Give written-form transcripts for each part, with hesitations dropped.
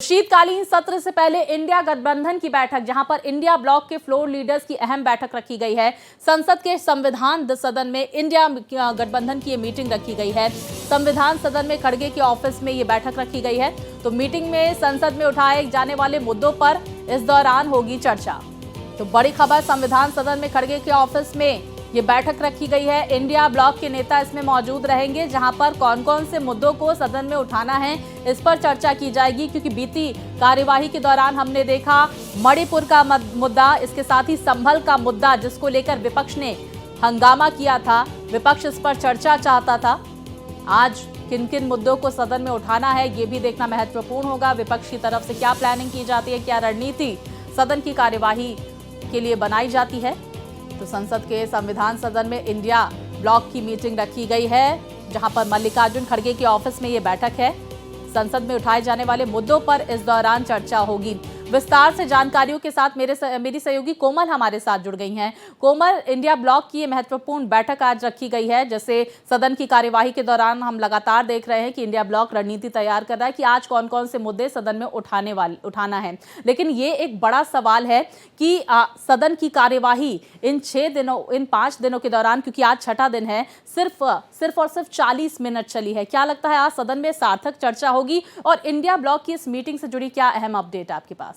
शीतकालीन सत्र से पहले इंडिया गठबंधन की बैठक, जहां पर इंडिया ब्लॉक के फ्लोर लीडर्स की अहम बैठक रखी गई है। संसद के संविधान सदन में इंडिया गठबंधन की ये मीटिंग रखी गई है। संविधान सदन में खड़गे के ऑफिस में ये बैठक रखी गई है। तो मीटिंग में संसद में उठाए जाने वाले मुद्दों पर इस दौरान होगी चर्चा। तो बड़ी खबर, संविधान सदन में खड़गे के ऑफिस में ये बैठक रखी गई है। इंडिया ब्लॉक के नेता इसमें मौजूद रहेंगे, जहां पर कौन कौन से मुद्दों को सदन में उठाना है इस पर चर्चा की जाएगी। क्योंकि बीती कार्यवाही के दौरान हमने देखा मणिपुर का मुद्दा, इसके साथ ही संभल का मुद्दा, जिसको लेकर विपक्ष ने हंगामा किया था। विपक्ष इस पर चर्चा चाहता था। आज किन किन मुद्दों को सदन में उठाना है ये भी देखना महत्वपूर्ण होगा। विपक्ष की तरफ से क्या प्लानिंग की जाती है, क्या रणनीति सदन की कार्यवाही के लिए बनाई जाती है। तो संसद के संविधान सदन में इंडिया ब्लॉक की मीटिंग रखी गई है, जहां पर मल्लिकार्जुन खड़गे के ऑफिस में ये बैठक है। संसद में उठाए जाने वाले मुद्दों पर इस दौरान चर्चा होगी। विस्तार से जानकारियों के साथ मेरी सहयोगी कोमल हमारे साथ जुड़ गई हैं। कोमल, इंडिया ब्लॉक की ये महत्वपूर्ण बैठक आज रखी गई है। जैसे सदन की कार्यवाही के दौरान हम लगातार देख रहे हैं कि इंडिया ब्लॉक रणनीति तैयार कर रहा है कि आज कौन कौन से मुद्दे सदन में उठाना है। लेकिन ये एक बड़ा सवाल है कि सदन की कार्यवाही इन 5 दिनों के दौरान, क्योंकि आज छठा दिन है, सिर्फ और सिर्फ 40 मिनट चली है। क्या लगता है आज सदन में सार्थक चर्चा होगी? और इंडिया ब्लॉक की इस मीटिंग से जुड़ी क्या अहम अपडेट है आपके पास?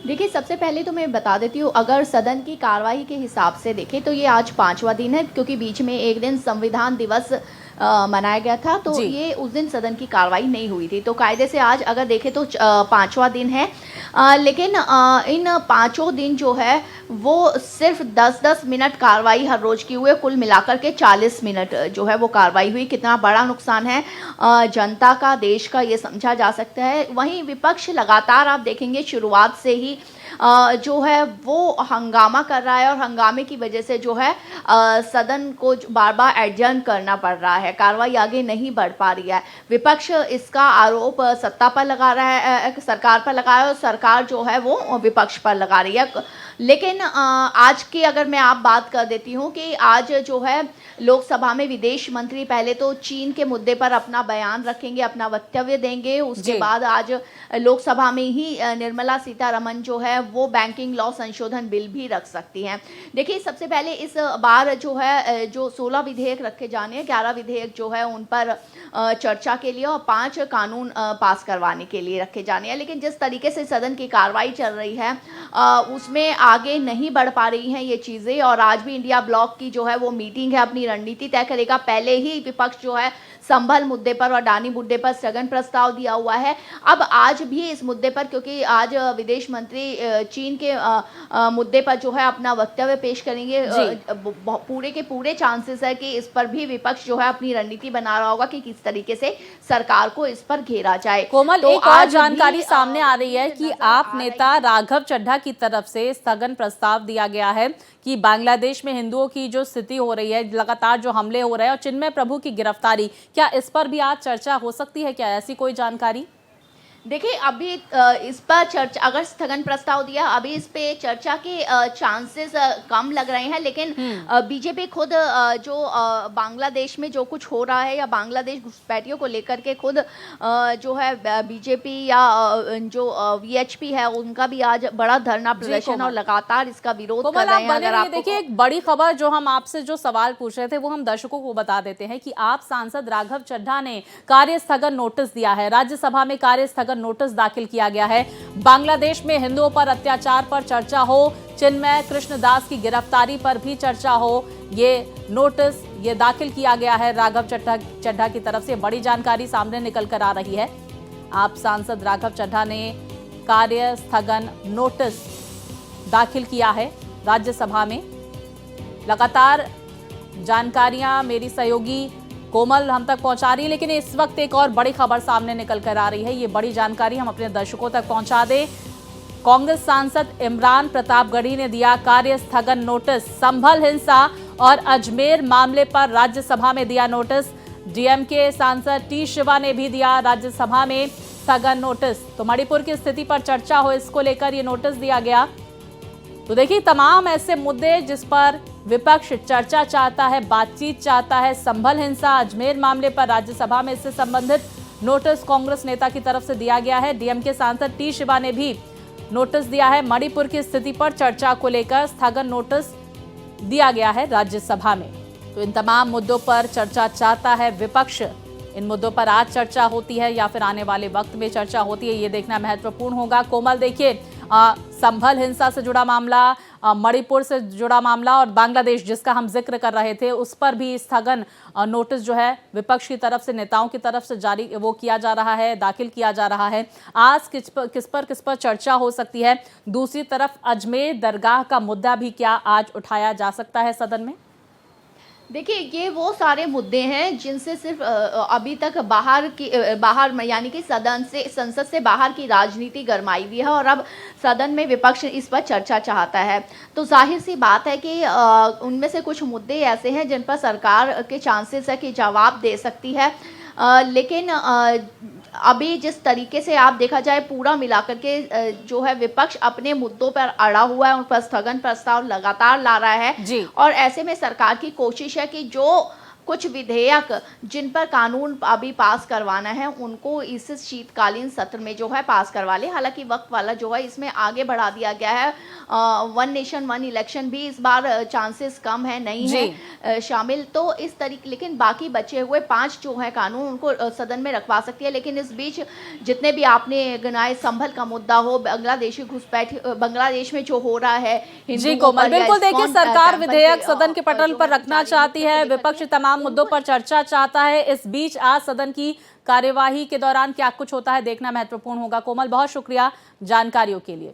देखिए, सबसे पहले तो मैं बता देती हूँ, अगर सदन की कार्रवाई के हिसाब से देखें तो ये आज 5वां दिन है, क्योंकि बीच में एक दिन संविधान दिवस मनाया गया था, तो ये उस दिन सदन की कार्रवाई नहीं हुई थी। तो कायदे से आज अगर देखें तो 5वां दिन है। लेकिन इन 5 दिन जो है वो सिर्फ 10-10 मिनट कार्रवाई हर रोज़ की हुई है। कुल मिलाकर के 40 मिनट जो है वो कार्रवाई हुई। कितना बड़ा नुकसान है जनता का, देश का, ये समझा जा सकता है। वहीं विपक्ष लगातार, आप देखेंगे शुरुआत से ही जो है वो हंगामा कर रहा है, और हंगामे की वजह से जो है सदन को बार बार एडजर्न करना पड़ रहा है। कार्रवाई आगे नहीं बढ़ पा रही है। विपक्ष इसका आरोप सत्ता पर लगा रहा है, सरकार पर लगा रहा है, और सरकार जो है वो विपक्ष पर लगा रही है। लेकिन आज की अगर मैं आप बात कर देती हूँ कि आज जो है लोकसभा में विदेश मंत्री पहले तो चीन के मुद्दे पर अपना बयान रखेंगे, अपना वक्तव्य देंगे। उसके बाद आज लोकसभा में ही निर्मला सीतारमण जो है वो बैंकिंग लॉ संशोधन बिल भी रख सकती हैं। देखिए, सबसे पहले इस बार जो है जो 16 विधेयक रखे जाने हैं, 11 विधेयक जो है उन पर चर्चा के लिए और 5 कानून पास करवाने के लिए रखे जाने हैं। लेकिन जिस तरीके से सदन की कार्रवाई चल रही है उसमें आगे नहीं बढ़ पा रही हैं ये चीज़ें। और आज भी इंडिया ब्लॉक की जो है वो मीटिंग है, अपनी रणनीति तय करेगा। पहले ही विपक्ष जो है संभल मुद्दे पर और अडानी मुद्दे पर स्थगन प्रस्ताव दिया हुआ है। अब आज भी इस मुद्दे पर, क्योंकि आज विदेश मंत्री चीन के मुद्दे पर जो है अपना वक्तव्य पेश करेंगे, पूरे के पूरे चांसेस है कि इस पर भी विपक्ष जो है अपनी रणनीति बना रहा होगा कि किस तरीके से सरकार को इस पर घेरा जाए। कोमल, तो एक और जानकारी सामने आ रही है कि आप नेता राघव चड्ढा की तरफ से स्थगन प्रस्ताव दिया गया है कि बांग्लादेश में हिंदुओं की जो स्थिति हो रही है, लगातार जो हमले हो रहे हैं, और चिन्मय प्रभु की गिरफ्तारी, क्या इस पर भी आज चर्चा हो सकती है? क्या ऐसी कोई जानकारी? देखिए, अभी इस पर चर्चा, अगर स्थगन प्रस्ताव दिया, अभी इस पे चर्चा के चांसेस कम लग रहे हैं। लेकिन बीजेपी खुद जो बांग्लादेश में जो कुछ हो रहा है, या बांग्लादेश घुसपैठियों को लेकर के खुद जो है बीजेपी या जो वीएचपी है, उनका भी आज बड़ा धरना प्रदर्शन और लगातार इसका विरोध कर रहे हैं। अगर आप देखिए, एक बड़ी खबर जो हम आपसे जो सवाल पूछ रहे थे वो हम दर्शकों को बता देते हैं कि आप सांसद राघव चड्ढा ने कार्य स्थगन नोटिस दिया है। राज्यसभा में कार्य स्थगन नोटिस दाखिल किया गया है। बांग्लादेश में हिंदुओं पर अत्याचार पर चर्चा हो, चिन्मय कृष्णदास की गिरफ्तारी पर भी चर्चा हो, ये नोटिस ये दाखिल किया गया है राघव चड्ढा की तरफ से। बड़ी जानकारी सामने निकल कर आ रही है। आप सांसद राघव चड्ढा ने कार्य स्थगन नोटिस दाखिल किया है राज्यसभा में। लगातार जानकारियां मेरी सहयोगी कोमल हम तक पहुंचा रही है, लेकिन इस वक्त एक और बड़ी खबर सामने निकल कर आ रही है। ये बड़ी जानकारी हम अपने दर्शकों तक पहुंचा दें। कांग्रेस सांसद इमरान प्रतापगढ़ी ने दिया कार्य स्थगन नोटिस। संभल हिंसा और अजमेर मामले पर राज्यसभा में दिया नोटिस। डीएमके सांसद टी शिवा ने भी दिया राज्यसभा में स्थगन नोटिस। तो मणिपुर की स्थिति पर चर्चा हो, इसको लेकर ये नोटिस दिया गया। तो देखिए, तमाम ऐसे मुद्दे जिस पर विपक्ष चर्चा चाहता है, बातचीत चाहता है। संभल हिंसा, अजमेर मामले पर राज्यसभा में इससे संबंधित नोटिस कांग्रेस नेता की तरफ से दिया गया है। डीएमके सांसद टी शिवा ने भी नोटिस दिया है। मणिपुर की स्थिति पर चर्चा को लेकर स्थगन नोटिस दिया गया है राज्यसभा में। तो इन तमाम मुद्दों पर चर्चा चाहता है विपक्ष। इन मुद्दों पर आज चर्चा होती है या फिर आने वाले वक्त में चर्चा होती है, ये देखना महत्वपूर्ण होगा। कोमल, देखिए संभल हिंसा से जुड़ा मामला, मणिपुर से जुड़ा मामला और बांग्लादेश जिसका हम जिक्र कर रहे थे, उस पर भी स्थगन नोटिस जो है विपक्ष की तरफ से, नेताओं की तरफ से जारी वो किया जा रहा है, दाखिल किया जा रहा है। आज किस पर चर्चा हो सकती है? दूसरी तरफ अजमेर दरगाह का मुद्दा भी क्या आज उठाया जा सकता है सदन में? देखिए, ये वो सारे मुद्दे हैं जिनसे सिर्फ अभी तक बाहर यानी कि संसद से बाहर की राजनीति गरमाई हुई है और अब सदन में विपक्ष इस पर चर्चा चाहता है। तो जाहिर सी बात है कि उनमें से कुछ मुद्दे ऐसे हैं जिन पर सरकार के चांसेस है कि जवाब दे सकती है। लेकिन अभी जिस तरीके से आप देखा जाए पूरा मिलाकर के जो है विपक्ष अपने मुद्दों पर अड़ा हुआ है, उन पर स्थगन प्रस्ताव लगातार ला रहा है और ऐसे में सरकार की कोशिश है कि जो कुछ विधेयक जिन पर कानून अभी पास करवाना है उनको इस शीतकालीन सत्र में जो है पास करवा ले। हालांकि वक्त वाला जो है इसमें आगे बढ़ा दिया गया है। वन नेशन वन इलेक्शन भी इस बार चांसेस कम है, नहीं है शामिल। तो इस तरीके, लेकिन बाकी बचे हुए 5 जो है कानून उनको सदन में रखवा सकती है। लेकिन इस बीच जितने भी आपने गिनाए, संभल का मुद्दा हो, बांग्लादेशी घुसपैठ, बांग्लादेश में जो हो रहा है, जी कोमल, बिल्कुल देखिए सरकार विधेयक सदन के पटल पर रखना चाहती है, विपक्ष तमाम मुद्दों पर चर्चा चाहता है। इस बीच आज सदन की कार्यवाही के दौरान क्या कुछ होता है देखना महत्वपूर्ण होगा। कोमल, बहुत शुक्रिया जानकारियों के लिए।